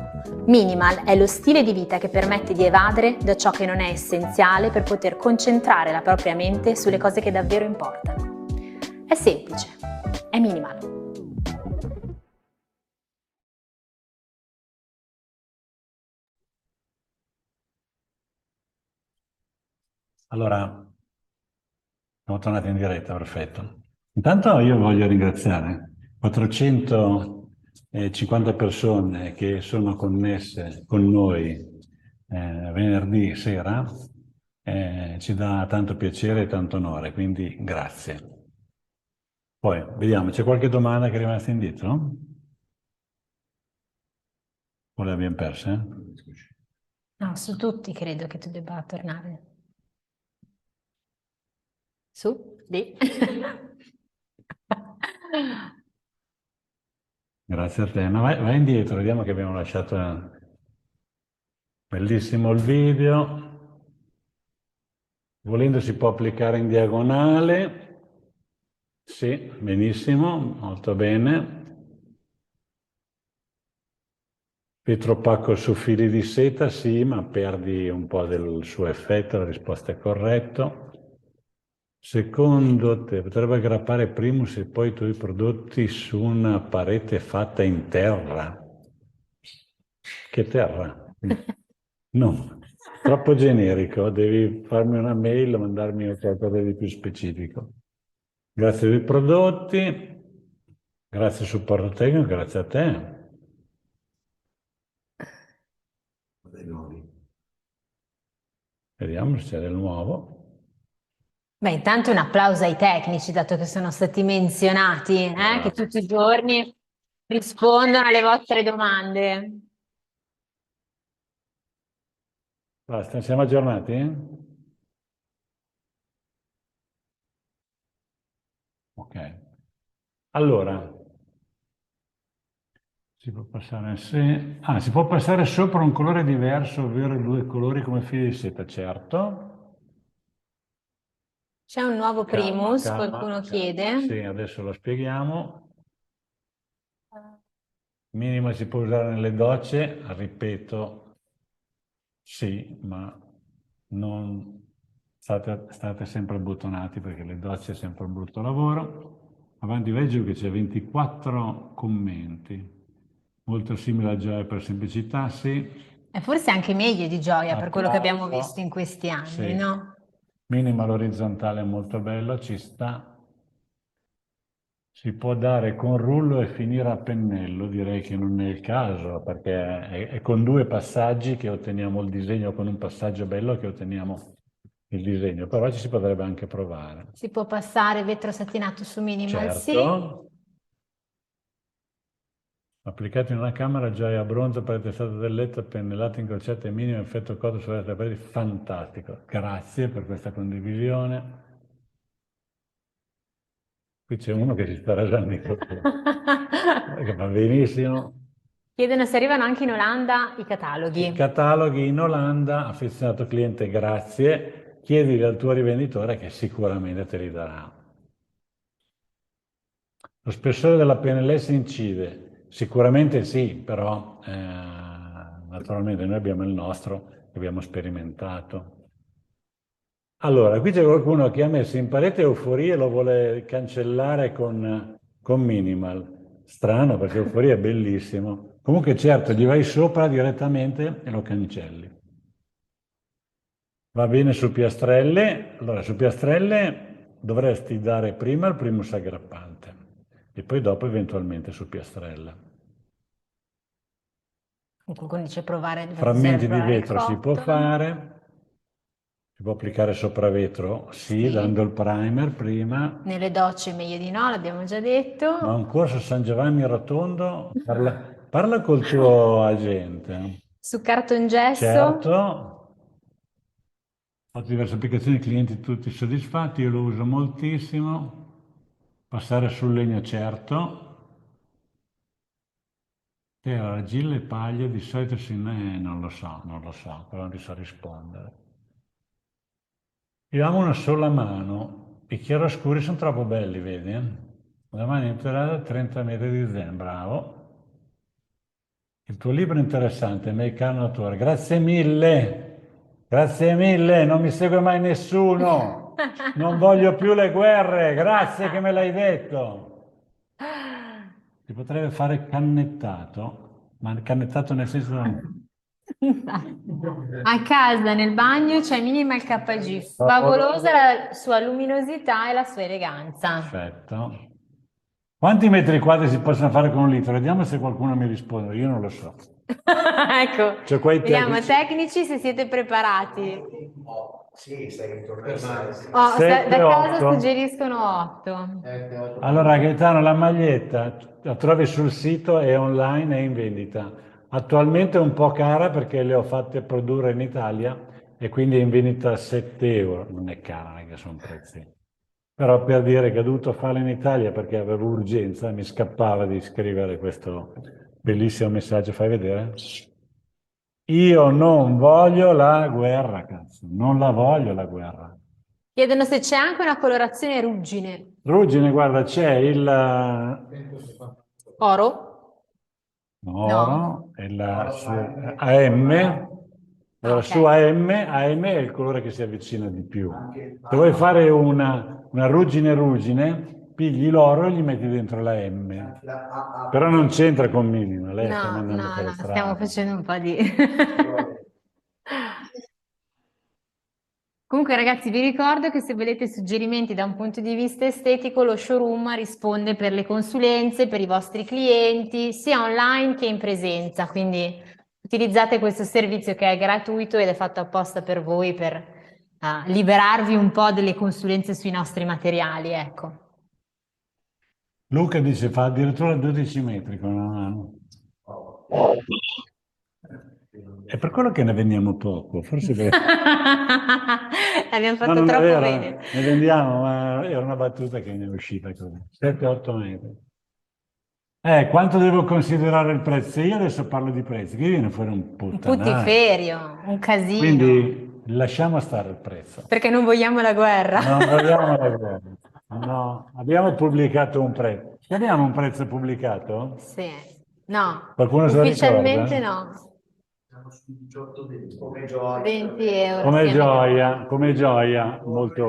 Minimal è lo stile di vita che permette di evadere da ciò che non è essenziale per poter concentrare la propria mente sulle cose che davvero importano. È semplice, è minimal. Allora, siamo tornati in diretta, perfetto. Intanto io voglio ringraziare 450 persone che sono connesse con noi venerdì sera, ci dà tanto piacere e tanto onore, quindi grazie. Poi, vediamo, c'è qualche domanda che è rimasta indietro? O le abbiamo perse? No, su tutti credo che tu debba tornare. Su, lì. Grazie a te. Ma vai indietro, vediamo che abbiamo lasciato. Bellissimo il video. Volendo si può applicare in diagonale. Sì, benissimo, molto bene. Vetro opaco su fili di seta, sì, ma perdi un po' del suo effetto, la risposta è corretta. Secondo te, potrebbe aggrappare primus e poi i tuoi prodotti su una parete fatta in terra? Che terra? No. Troppo generico, devi farmi una mail o mandarmi qualcosa di più specifico. Grazie dei prodotti, grazie al supporto tecnico, grazie a te. Dei nuovi. Vediamo se c'è del nuovo. Beh, intanto un applauso ai tecnici, dato che sono stati menzionati, che tutti i giorni rispondono alle vostre domande. Basta, siamo aggiornati? Ok. Allora, si può passare si può passare sopra un colore diverso, ovvero due colori come fili di seta, certo. C'è un nuovo primus, Calma, qualcuno chiede. Sì, adesso lo spieghiamo. Minimo si può usare nelle docce, ripeto, sì, ma non state sempre buttonati perché le docce è sempre un brutto lavoro. Avanti veggio che c'è 24 commenti, molto simile a Gioia per semplicità, sì. E forse anche meglio di Gioia per quello che abbiamo Applauso. visto in questi anni, Sì. no? Minimal orizzontale è molto bello, ci sta. Si può dare con rullo e finire a pennello, direi che non è il caso, perché è con due passaggi che otteniamo il disegno, con un passaggio bello che otteniamo il disegno, però ci si potrebbe anche provare. Si può passare vetro satinato su minimal, sì. Certo. Applicato in una camera, gioia bronzo, parete stata del letto, pennellate incrociate minimo, effetto codo sulle altre pareti, fantastico. Grazie per questa condivisione. Qui c'è uno che si sta rasando i capelli, che va benissimo. Chiedono se arrivano anche in Olanda i cataloghi. I cataloghi in Olanda, affezionato cliente, grazie. Chiedili al tuo rivenditore che sicuramente te li darà. Lo spessore della PNL si incide? Sicuramente sì, però naturalmente noi abbiamo il nostro che abbiamo sperimentato. Allora, qui c'è qualcuno che ha messo in parete Euforia e lo vuole cancellare con Minimal. Strano, perché Euforia è bellissimo. Comunque certo, gli vai sopra direttamente e lo cancelli. Va bene su piastrelle. Allora, su piastrelle dovresti dare prima il primus aggrappante e poi dopo eventualmente su piastrella. Qualcuno dice provare il Frammenti di provare il vetro si può cotton. fare. Si può applicare sopra vetro? Sì, dando il primer prima. Nelle docce meglio di no, l'abbiamo già detto. Ma un corso San Giovanni Rotondo? Parla col tuo agente. Su cartongesso. Certo. Ho fatto diverse applicazioni, clienti tutti soddisfatti, io lo uso moltissimo. Passare sul legno, certo. Argilla e paglia di solito non lo so, però non ti so rispondere. Io amo una sola mano, i chiaroscuri sono troppo belli, vedi? La mano interrata 30 metri di zen, bravo. Il tuo libro è interessante, Make Arno Autore. Grazie mille, non mi segue mai nessuno. Non voglio più le guerre, grazie che me l'hai detto. Si potrebbe fare cannettato, ma cannettato nel senso... A casa, nel bagno, c'è Minimal KG, favolosa la sua luminosità e la sua eleganza. Perfetto. Quanti metri quadri si possono fare con un litro? Vediamo se qualcuno mi risponde, io non lo so. Ecco, Cioè, quei vediamo tecnici se siete preparati. Sì, sei intorno a 6. Da 7, casa 8. suggeriscono 8. Allora, Gaetano, la maglietta la trovi sul sito, è online, è in vendita. Attualmente è un po' cara perché le ho fatte produrre in Italia e quindi è in vendita a 7 euro. Non è cara, non è che sono prezzi. Però per dire che ho dovuto farla in Italia perché avevo urgenza, mi scappava di scrivere questo bellissimo messaggio. Fai vedere? Io non voglio la guerra, cazzo. Non la voglio la guerra. Chiedono se c'è anche una colorazione ruggine. Ruggine, guarda, c'è il Oro? oro, e la su AM. Allora, Ok. su AM è il colore che si avvicina di più. Se vuoi fare una ruggine, pigli l'oro e gli metti dentro la M. Però non c'entra con minima, lei sta No, mandando per no, strada. stiamo facendo un po' di... Comunque ragazzi vi ricordo che se volete suggerimenti da un punto di vista estetico lo showroom risponde per le consulenze, per i vostri clienti, sia online che in presenza, quindi utilizzate questo servizio che è gratuito ed è fatto apposta per voi per liberarvi un po' delle consulenze sui nostri materiali, ecco. Luca dice fa addirittura 12 metri con una mano. È per quello che ne vendiamo poco, forse perché... Abbiamo No, fatto non è troppo vero, bene. ne vendiamo, ma era una battuta che ne è uscita così. 7-8 metri. Quanto devo considerare il prezzo? Se io adesso parlo di prezzi, che viene fuori un Un puttanaio. puttiferio, un casino, Quindi lasciamo stare il prezzo. perché non vogliamo la guerra. Non vogliamo la guerra. No, abbiamo pubblicato un prezzo. Abbiamo un prezzo pubblicato? Sì, no, Qualcuno se lo ufficialmente ricorda? no. Siamo su 18 come gioia. 20 euro. Come gioia, molto...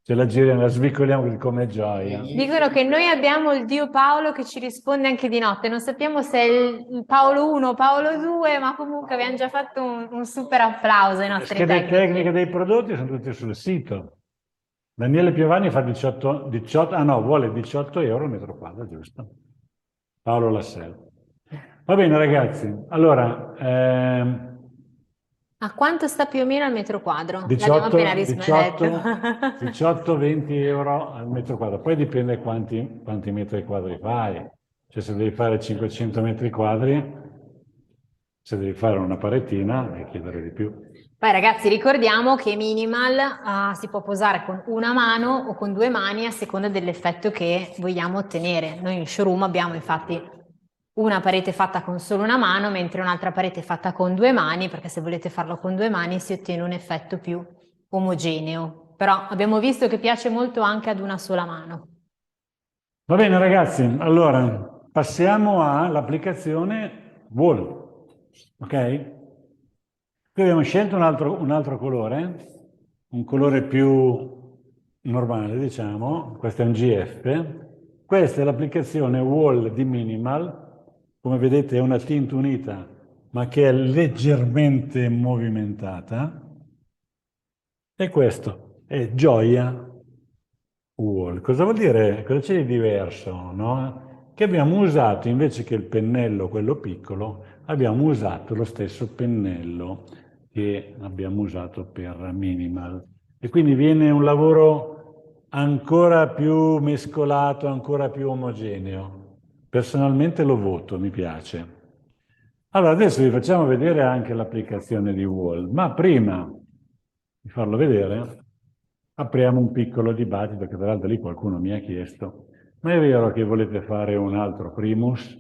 Ce la giriamo, la svicoliamo come gioia. Dicono che noi abbiamo il Dio Paolo che ci risponde anche di notte. Non sappiamo se è il Paolo 1 o Paolo 2, ma comunque abbiamo già fatto un super applauso ai Le nostri schede tecnici. tecniche dei prodotti sono tutte sul sito. Daniele Piovani fa 18, vuole 18 euro al metro quadro, giusto? Paolo Lassell. Va bene ragazzi, allora... A quanto sta più o meno al metro quadro? L'abbiamo 18, appena detto. 18-20 euro al metro quadro, poi dipende quanti metri quadri fai, cioè se devi fare 500 metri quadri, se devi fare una paretina devi chiedere di più. Poi ragazzi ricordiamo che Minimal si può posare con una mano o con due mani a seconda dell'effetto che vogliamo ottenere. Noi in showroom abbiamo infatti una parete fatta con solo una mano, mentre un'altra parete fatta con due mani, perché se volete farlo con due mani si ottiene un effetto più omogeneo. Però abbiamo visto che piace molto anche ad una sola mano. Va bene ragazzi, allora passiamo all'applicazione Wall, ok? Qui abbiamo scelto un altro colore, un colore più normale diciamo, questo è un GF, questa è l'applicazione Wall di Minimal, come vedete è una tinta unita ma che è leggermente movimentata e questo è Gioia Wall. Cosa vuol dire? Cosa c'è di diverso, no? Che abbiamo usato, invece che il pennello, quello piccolo, abbiamo usato lo stesso pennello che abbiamo usato per Minimal. E quindi viene un lavoro ancora più mescolato, ancora più omogeneo. Personalmente lo voto, mi piace. Allora, adesso vi facciamo vedere anche l'applicazione di Wall, ma prima di farlo vedere apriamo un piccolo dibattito che tra l'altro lì qualcuno mi ha chiesto, ma è vero che volete fare un altro Primus?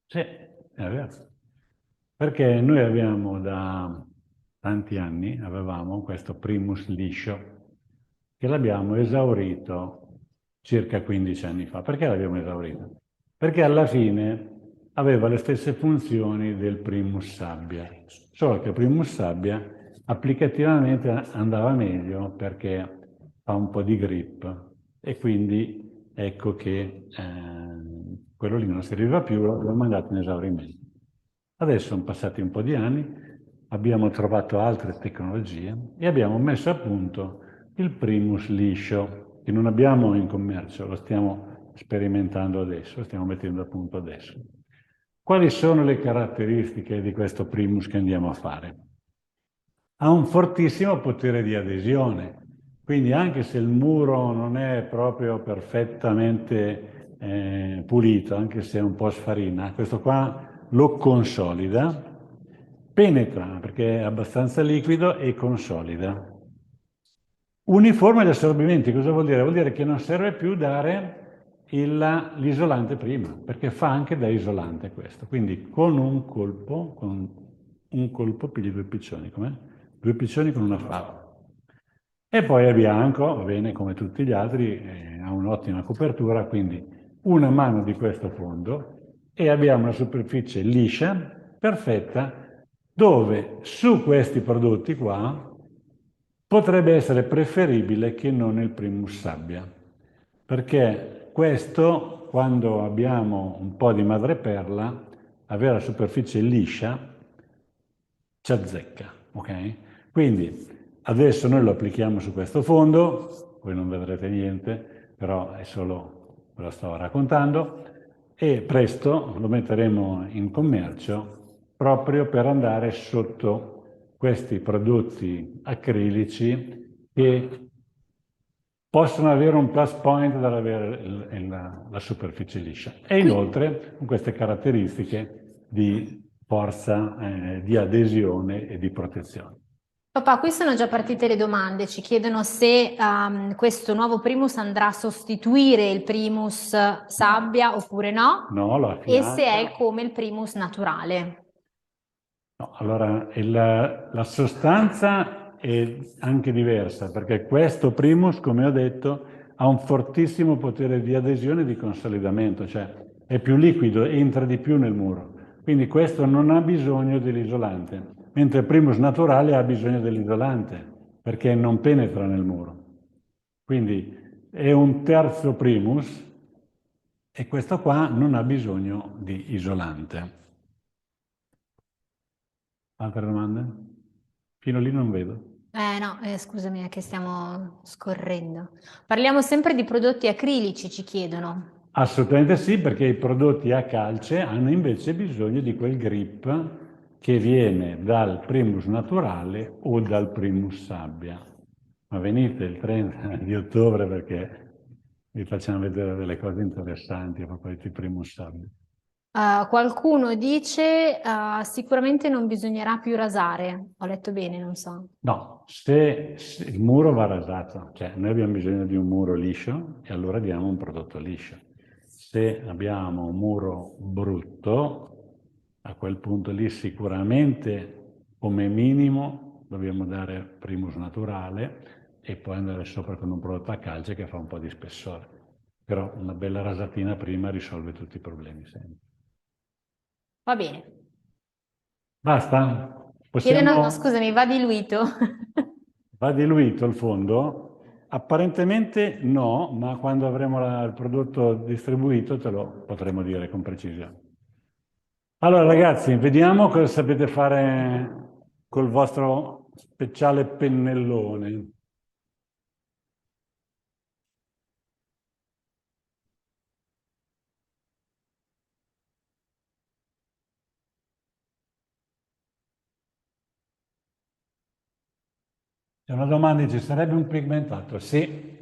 Sì, è vero. Perché noi abbiamo da tanti anni, avevamo questo Primus liscio, che l'abbiamo esaurito circa 15 anni fa. Perché l'abbiamo esaurito? Perché alla fine aveva le stesse funzioni del Primus sabbia, solo che il Primus sabbia applicativamente andava meglio perché fa un po' di grip e quindi ecco che quello lì non serviva più, l'ho mandato in esaurimento. Adesso sono passati un po' di anni, abbiamo trovato altre tecnologie e abbiamo messo a punto il Primus liscio, che non abbiamo in commercio, lo stiamo sperimentando adesso, lo stiamo mettendo a punto adesso. Quali sono le caratteristiche di questo Primus che andiamo a fare? Ha un fortissimo potere di adesione, quindi anche se il muro non è proprio perfettamente pulito, anche se è un po' sfarina, questo qua lo consolida, penetra perché è abbastanza liquido e consolida. Uniforme di assorbimenti, cosa vuol dire? Vuol dire che non serve più dare l'isolante prima, perché fa anche da isolante questo. Quindi con un colpo pigli due piccioni, com'è? Due piccioni con una fava. E poi è bianco, va bene, come tutti gli altri, ha un'ottima copertura, quindi una mano di questo fondo e abbiamo una superficie liscia, perfetta, dove su questi prodotti qua potrebbe essere preferibile che non il Primus sabbia, perché questo, quando abbiamo un po' di madreperla, avere la superficie liscia ci azzecca, ok? Quindi Adesso noi lo applichiamo su questo fondo, voi non vedrete niente, però è solo, ve lo stavo raccontando, e presto lo metteremo in commercio proprio per andare sotto questi prodotti acrilici che possono avere un plus point dall'avere la superficie liscia. E inoltre con queste caratteristiche di forza, di adesione e di protezione. Papà, qui sono già partite le domande, ci chiedono se questo nuovo Primus andrà a sostituire il Primus sabbia oppure no, No, lo e se affianca. è come il Primus naturale. No, allora, la sostanza è anche diversa, perché questo Primus, come ho detto, ha un fortissimo potere di adesione e di consolidamento, cioè è più liquido, entra di più nel muro. Quindi questo non ha bisogno dell'isolante, mentre il Primus naturale ha bisogno dell'isolante, perché non penetra nel muro. Quindi è un terzo Primus e questo qua non ha bisogno di isolante. Altre domande? Fino lì non vedo. No, scusami, è che stiamo scorrendo. Parliamo sempre di prodotti acrilici, ci chiedono. Assolutamente sì, perché i prodotti a calce hanno invece bisogno di quel grip che viene dal Primus naturale o dal Primus sabbia. Ma venite il 30 di ottobre perché vi facciamo vedere delle cose interessanti a proposito di Primus sabbia. Qualcuno dice sicuramente non bisognerà più rasare. Ho letto bene, non so. No, se il muro va rasato, cioè noi abbiamo bisogno di un muro liscio e allora diamo un prodotto liscio. Se abbiamo un muro brutto, a quel punto lì sicuramente come minimo dobbiamo dare Primus naturale e poi andare sopra con un prodotto a calce che fa un po' di spessore. Però una bella rasatina prima risolve tutti i problemi sempre. Va bene. Basta? No, scusami, va diluito. Va diluito il fondo? Apparentemente no, ma quando avremo il prodotto distribuito te lo potremo dire con precisione. Allora ragazzi, vediamo cosa sapete fare col vostro speciale pennellone. C'è una domanda, ci sarebbe un pigmentato? Sì.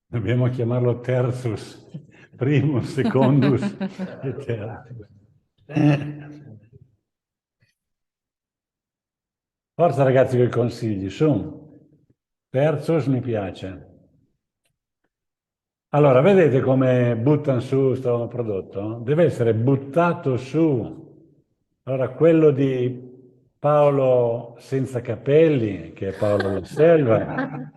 Dobbiamo chiamarlo terzus, primus, secondus e tertius. Forza ragazzi con i consigli, su. Terzus mi piace. Allora, vedete come buttano su questo prodotto? Deve essere buttato su. Allora, quello di Paolo senza capelli, che è Paolo La Selva,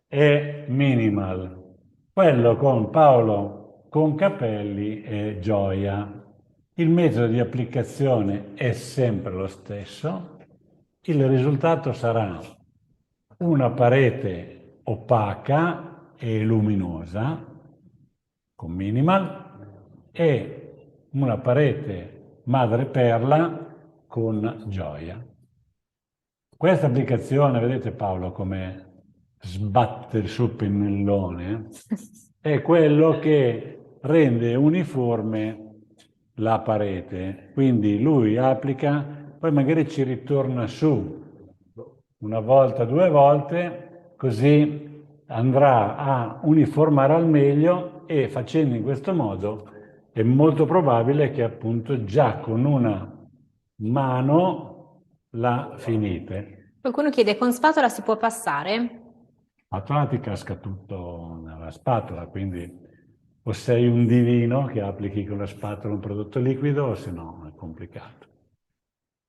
è minimal. Quello con Paolo con capelli è gioia. Il metodo di applicazione è sempre lo stesso. Il risultato sarà una parete opaca e luminosa con minimal e una parete madreperla con gioia. Questa applicazione, vedete Paolo come sbatte il suo pennellone, è quello che rende uniforme la parete. Quindi lui applica, poi magari ci ritorna su una volta, due volte, così andrà a uniformare al meglio e facendo in questo modo è molto probabile che appunto già con una mano la finite. Qualcuno chiede, con spatola si può passare? Spatola ti casca tutto nella spatola, quindi o sei un divino che applichi con la spatola un prodotto liquido o se no è complicato.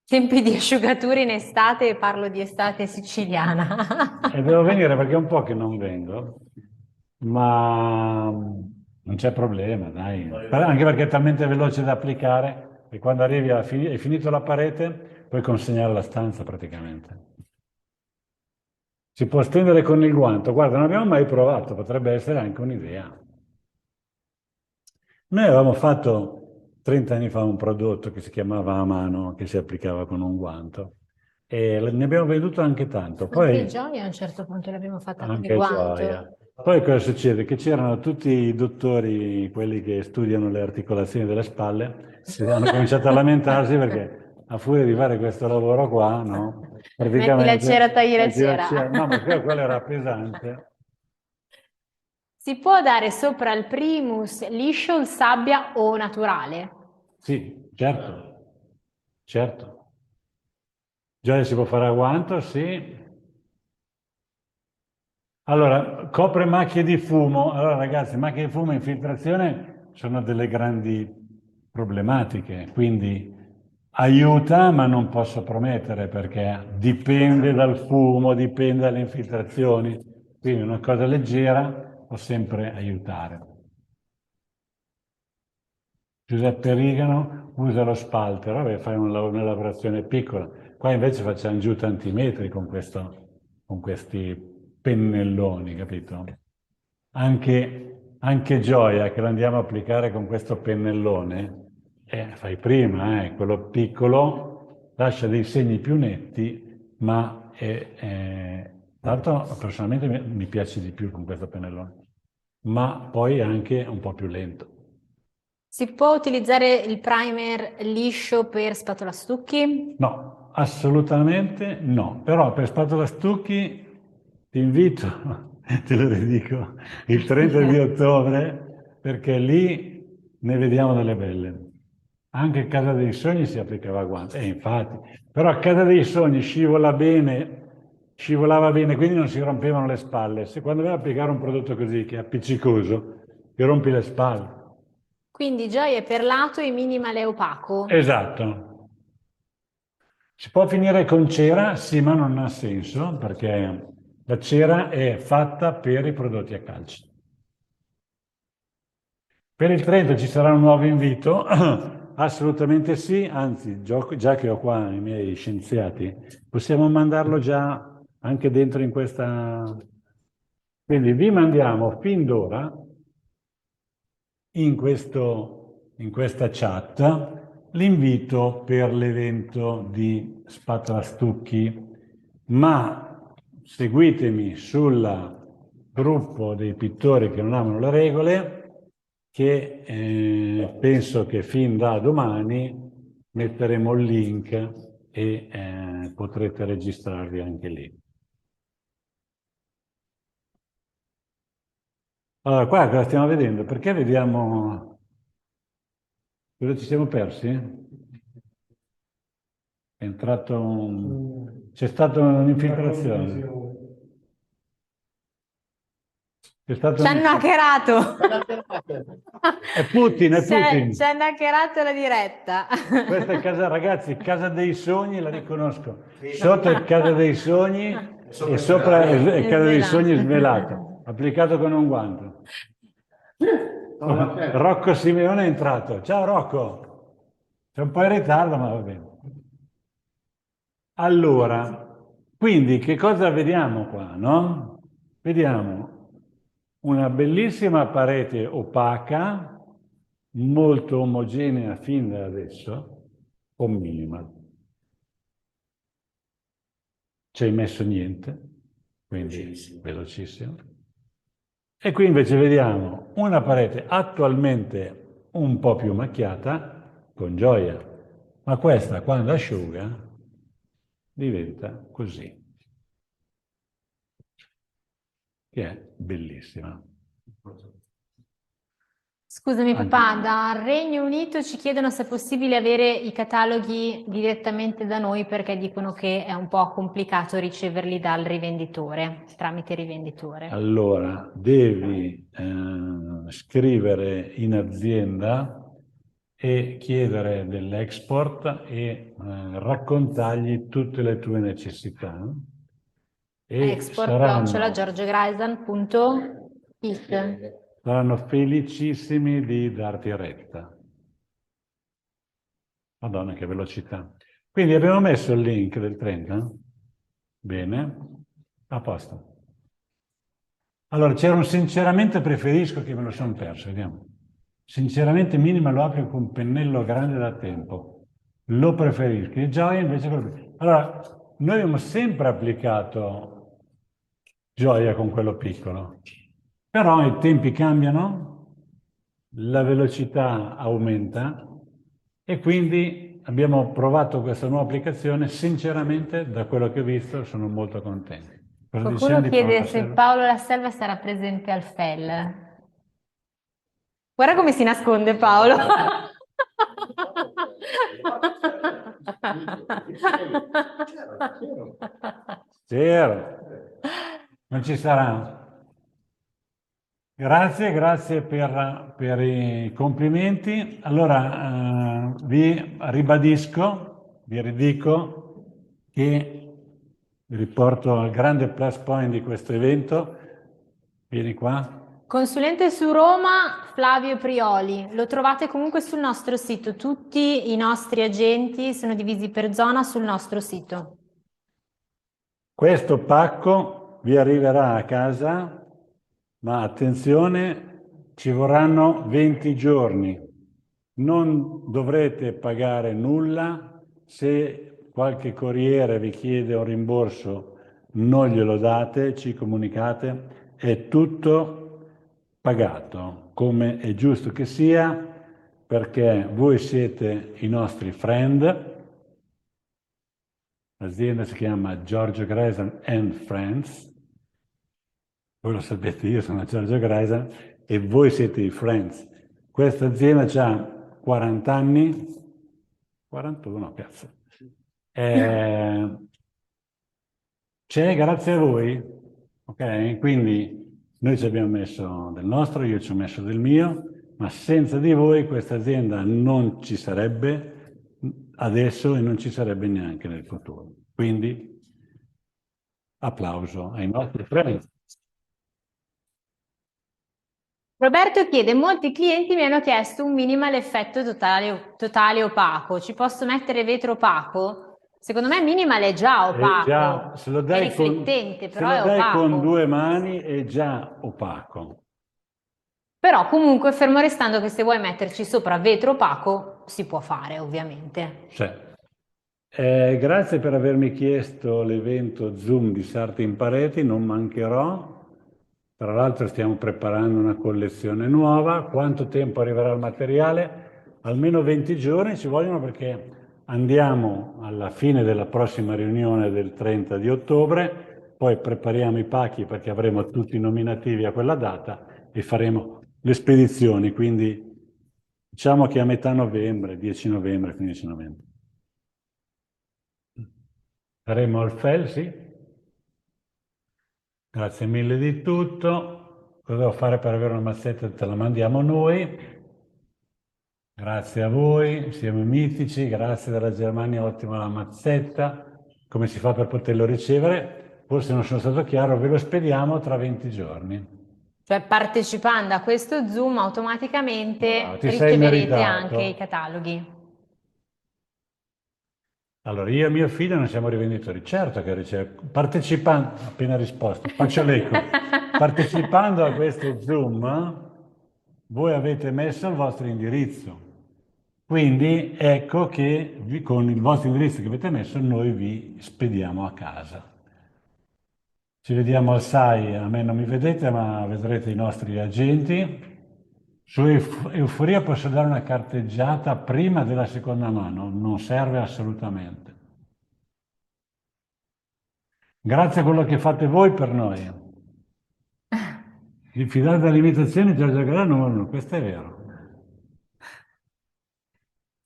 Tempi di asciugatura in estate, parlo di estate siciliana. E devo venire perché è un po' che non vengo, ma non c'è problema, dai. Anche perché è talmente veloce da applicare che quando arrivi hai finito la parete, puoi consegnare la stanza praticamente. Si può stendere con il guanto. Guarda, non abbiamo mai provato, potrebbe essere anche un'idea. Noi avevamo fatto 30 anni fa un prodotto che si chiamava a mano, che si applicava con un guanto. E ne abbiamo venduto anche tanto. Anche Poi, Gioia a un certo punto l'abbiamo fatta con il anche guanto. Gioia. Poi cosa succede? Che c'erano tutti i dottori, quelli che studiano le articolazioni delle spalle, che hanno cominciato a lamentarsi perché a furia di fare questo lavoro qua, no? Metti la cera, tagli la cera. No, ma quello era pesante. Si può dare sopra il primus liscio, il sabbia o naturale? Sì, certo, certo. Gioia si può fare a guanto, sì. Allora, copre macchie di fumo. Allora, ragazzi, macchie di fumo e infiltrazione sono delle grandi problematiche, quindi aiuta, ma non posso promettere perché dipende dal fumo, dipende dalle infiltrazioni. Quindi una cosa leggera può sempre aiutare. Giuseppe Rigano usa lo spalter, vabbè, fai una lavorazione piccola. Qua invece facciamo giù tanti metri con questi pennelloni, capito? Anche Gioia, che lo andiamo a applicare con questo pennellone, fai prima, quello piccolo, lascia dei segni più netti, ma tra l'altro personalmente mi piace di più con questo pennellone, ma poi anche un po' più lento. Si può utilizzare il primer liscio per spatola stucchi? No, assolutamente no. Però per spatola stucchi ti invito, te lo ridico, il 30 di ottobre, perché lì ne vediamo delle belle. Anche a Casa dei Sogni si applicava guanti, infatti. Però a Casa dei Sogni scivolava bene, quindi non si rompevano le spalle. Se quando vai a applicare un prodotto così, che è appiccicoso, ti rompi le spalle. Quindi Gioia è perlato e minimal è opaco. Esatto. Si può finire con cera? Sì, ma non ha senso, perché la cera è fatta per i prodotti a calce. Per il 30 ci sarà un nuovo invito? Assolutamente sì, anzi, già che ho qua i miei scienziati, possiamo mandarlo già anche dentro in questa... Quindi vi mandiamo fin d'ora in questa chat l'invito per l'evento di Spatola Stucchi, ma seguitemi sul gruppo dei pittori che non amano le regole, che penso che fin da domani metteremo il link e potrete registrarvi anche lì. Allora, qua cosa stiamo vedendo? Perché vediamo... Cosa ci siamo persi? È entrato C'è stata un'infiltrazione. C'è stato Ci hanno hackerato! È Putin, è Putin. Ci hanno hackerato la diretta. Questa è casa, ragazzi, Casa dei Sogni, la riconosco. Sotto è Casa dei Sogni e sopra è Casa dei Sogni svelato, applicato con un guanto. Rocco Simeone è entrato. Ciao Rocco. C'è un po' in ritardo, ma va bene. Allora, quindi che cosa vediamo qua, no? Vediamo una bellissima parete opaca, molto omogenea fin da adesso, con minimal. Ci hai messo niente, quindi velocissimo. E qui invece vediamo una parete attualmente un po' più macchiata, con Gioia, ma questa quando asciuga diventa così, che è bellissima. Scusami papà, dal Regno Unito ci chiedono se è possibile avere i cataloghi direttamente da noi perché dicono che è un po' complicato riceverli dal rivenditore, tramite rivenditore. Allora, devi scrivere in azienda e chiedere dell'export e raccontargli tutte le tue necessità. E export@giorgiogreisan.it. Saranno felicissimi di darti retta. Madonna, che velocità. Quindi abbiamo messo il link del 30? Bene, a posto. Allora, c'era un sinceramente preferisco che me lo sono perso, vediamo. Sinceramente Minima lo applico con un pennello grande da tempo. Lo preferisco. E Gioia invece... Allora, noi abbiamo sempre applicato Gioia con quello piccolo. Però i tempi cambiano, la velocità aumenta e quindi abbiamo provato questa nuova applicazione. Sinceramente, da quello che ho visto, sono molto contento. Cosa diciamo Qualcuno di Paolo chiede se Lasserva? Paolo La Selva sarà presente al FEL. Guarda come si nasconde Paolo. Zero. Non ci sarà. Grazie, grazie per i complimenti. Allora, vi ribadisco, vi ridico che vi riporto al grande plus point di questo evento. Vieni qua. Consulente su Roma, Flavio Prioli. Lo trovate comunque sul nostro sito. Tutti i nostri agenti sono divisi per zona sul nostro sito. Questo pacco vi arriverà a casa, ma attenzione, ci vorranno 20 giorni. Non dovrete pagare nulla. Se qualche corriere vi chiede un rimborso, non glielo date, ci comunicate. È tutto pagato, come è giusto che sia, perché voi siete i nostri friend. L'azienda si chiama Giorgio Greisen and Friends. Voi lo sapete, io sono Giorgio Greisen e voi siete i Friends. Questa azienda ha 40 anni, 41, cazzo. C'è grazie a voi, ok? Quindi noi ci abbiamo messo del nostro, io ci ho messo del mio, ma senza di voi questa azienda non ci sarebbe adesso e non ci sarebbe neanche nel futuro. Quindi applauso ai nostri friends. Roberto chiede, molti clienti mi hanno chiesto un minimal effetto totale opaco. Ci posso mettere vetro opaco? Secondo me minimal è già opaco. Già, se lo È dai riflettente, però se è lo dai opaco. con due mani è già opaco. Però comunque fermo restando che se vuoi metterci sopra vetro opaco si può fare ovviamente. Sì. Grazie per avermi chiesto l'evento Zoom di Sarti in Pareti, non mancherò. Tra l'altro stiamo preparando una collezione nuova. Quanto tempo arriverà il materiale? Almeno 20 giorni ci vogliono perché andiamo alla fine della prossima riunione del 30 di ottobre, poi prepariamo i pacchi perché avremo tutti i nominativi a quella data e faremo le spedizioni, quindi diciamo che a metà novembre, 10 novembre, 15 novembre. Saremo al FEL, sì. Grazie mille di tutto. Cosa devo fare per avere una mazzetta? Te la mandiamo noi. Grazie a voi, siamo mitici. Grazie dalla Germania, ottima la mazzetta. Come si fa per poterlo ricevere? Forse non sono stato chiaro, ve lo spediamo tra 20 giorni. Cioè partecipando a questo Zoom automaticamente Ti sei riceverete meritato. anche i cataloghi. Allora, io e mio figlio non siamo rivenditori, certo che partecipando, appena risposto, faccio l'eco, partecipando a questo Zoom, voi avete messo il vostro indirizzo, quindi ecco che con il vostro indirizzo che avete messo noi vi spediamo a casa. Ci vediamo al SAI, a me non mi vedete, ma vedrete i nostri agenti. Su Euforia posso dare una carteggiata prima della seconda mano, non serve assolutamente. Grazie a quello che fate voi per noi. Diffidate dalle limitazioni, Giorgio Grano, no, questo è vero.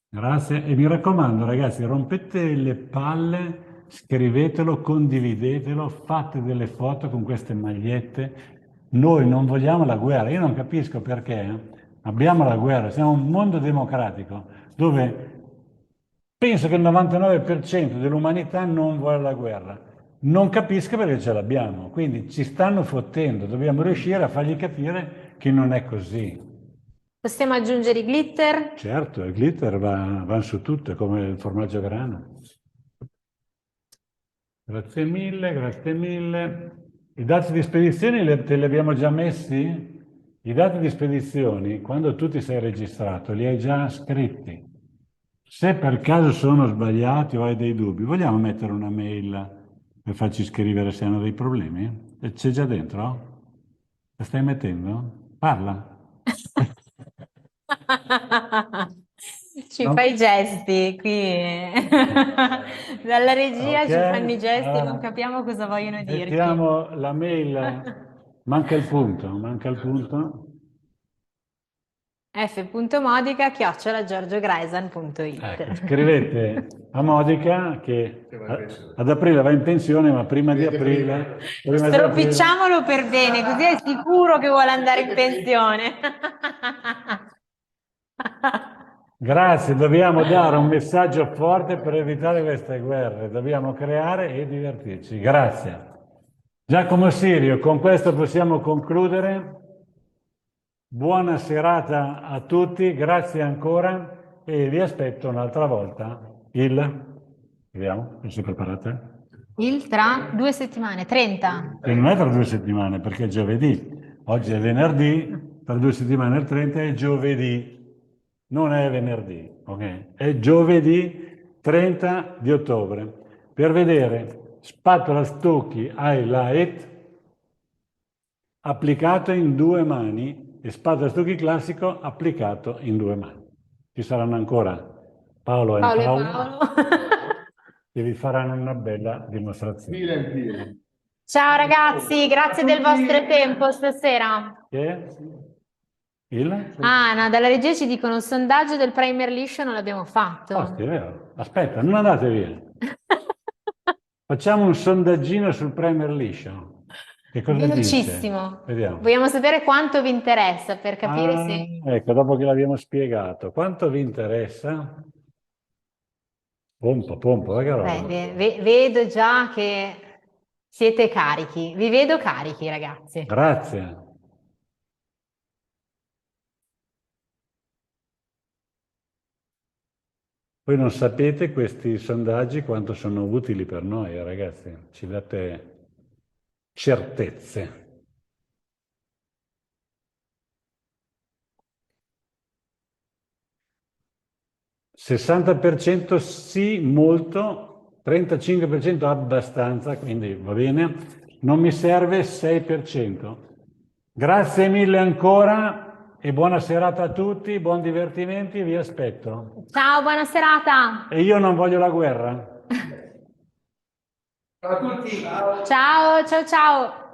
Grazie e mi raccomando ragazzi, rompete le palle, scrivetelo, condividetelo, fate delle foto con queste magliette. Noi non vogliamo la guerra, io non capisco perché abbiamo la guerra, siamo un mondo democratico dove penso che il 99% dell'umanità non vuole la guerra. Non capisco perché ce l'abbiamo, quindi ci stanno fottendo, dobbiamo riuscire a fargli capire che non è così. Possiamo aggiungere i glitter? Certo, il glitter va su tutto, è come il formaggio grana. Grazie mille, grazie mille. I dati di spedizione te li abbiamo già messi? I dati di spedizioni, quando tu ti sei registrato, li hai già scritti. Se per caso sono sbagliati o hai dei dubbi, vogliamo mettere una mail per farci scrivere se hanno dei problemi? E c'è già dentro? La stai mettendo? Parla. Ci No? fai i gesti qui. Dalla regia Ok, ci fanno i gesti e non allora, capiamo cosa vogliono dirci. mettiamo la mail, manca il punto, manca il punto. f.modica@giorgiogresan.it. Scrivete a Modica che ad aprile va in pensione, ma prima di aprile... Stropicciamolo per bene, così è sicuro che vuole andare in pensione. Grazie, dobbiamo dare un messaggio forte per evitare queste guerre, dobbiamo creare e divertirci. Grazie. Giacomo Sirio, con questo possiamo concludere. Buona serata a tutti, grazie ancora e vi aspetto un'altra volta vediamo, non si preparate? Tra 2 settimane, 30. E non è tra 2 settimane perché è giovedì, oggi è venerdì, tra 2 settimane il 30 è giovedì, non è venerdì, ok? È giovedì 30 di ottobre. Per vedere spatola Stucchi Highlight applicato in 2 mani e spatola Stucchi classico applicato in 2 mani. Ci saranno ancora Paolo e Paolo e Paolo Paolo. che vi faranno una bella dimostrazione. Ciao ragazzi, grazie del vostro tempo stasera. Che è? Ah, no, dalla regia ci dicono il sondaggio del Premier Liscio non l'abbiamo fatto. Oh, sì, è vero. Aspetta, non andate via. Facciamo un sondaggino sul Premier Liscio. Che cosa Velocissimo. dice? Vediamo. Vogliamo sapere quanto vi interessa per capire se... Ecco, dopo che l'abbiamo spiegato, quanto vi interessa? Pompa, pompa, che roba. Vedo già che siete carichi. Vi vedo carichi, ragazzi. Grazie. Voi non sapete questi sondaggi quanto sono utili per noi, ragazzi. Ci date certezze. 60% sì, molto, 35% abbastanza, quindi va bene. Non mi serve 6%. Grazie mille ancora e buona serata a tutti, buon divertimenti, vi aspetto. Ciao, buona serata. E io non voglio la guerra. Ciao a tutti! Ciao, ciao, ciao.